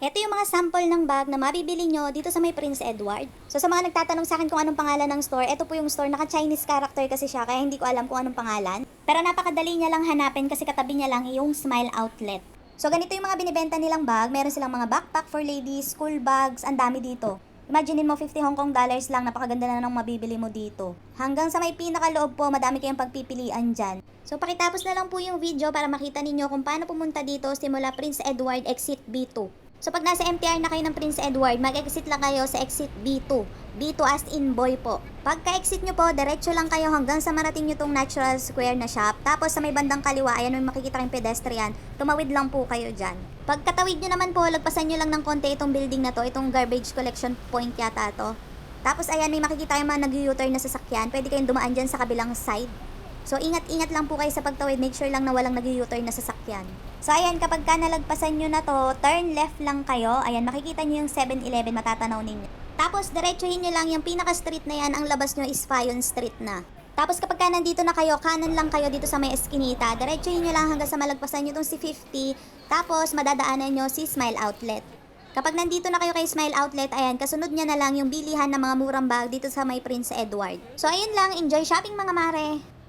Ito yung mga sample ng bag na mabibili nyo dito sa may Prince Edward. So sa mga nagtatanong sa akin kung anong pangalan ng store, ito po yung store. Naka-Chinese character kasi siya, kaya hindi ko alam kung anong pangalan. Pero napakadali niya lang hanapin kasi katabi niya lang yung Smile Outlet. So ganito yung mga binibenta nilang bag. Meron silang mga backpack for ladies, school bags, ang dami dito. Imagine mo 50 Hong Kong dollars lang, napakaganda na ng mabibili mo dito. Hanggang sa may pinakaloob po, madami kayong pagpipilian dyan. So pakitapos na lang po yung video para makita ninyo kung paano pumunta dito simula Prince Edward Exit B2. So pag nasa MTR na kayo ng Prince Edward, mag-exit lang kayo sa exit B2. B2 as in boy po. Pagka-exit nyo po, diretso lang kayo hanggang sa marating nyo tong Natural Square na shop. Tapos sa may bandang kaliwa, ayan may makikita kayong pedestrian. Tumawid lang po kayo dyan. Pagkatawid nyo naman po, lagpasan nyo lang ng konti itong building na to. Itong garbage collection point yata to. Tapos ayan may makikita kayong mga nag-U-turn na sasakyan. Pwede kayong dumaan dyan sa kabilang side. So ingat-ingat lang po kayo sa pagtawid, make sure lang na walang nag-U-turn na sasakyan. So ayan, kapag ka nalagpasan nyo na to, turn left lang kayo. Ayan, makikita nyo yung 7-Eleven, matatanaw ninyo. Tapos diretsuhin nyo lang yung pinaka-street na yan, ang labas nyo is Fayon Street na. Tapos kapag ka nandito na kayo, kanan lang kayo dito sa may eskinita, diretsuhin nyo lang hanggang sa malagpasan nyo tong si 50, tapos madadaanan nyo si Smile Outlet. Kapag nandito na kayo kay Smile Outlet, ayan, kasunod niya na lang yung bilihan ng mga murang bag dito sa may Prince Edward. So ayun lang, enjoy shopping mga mare!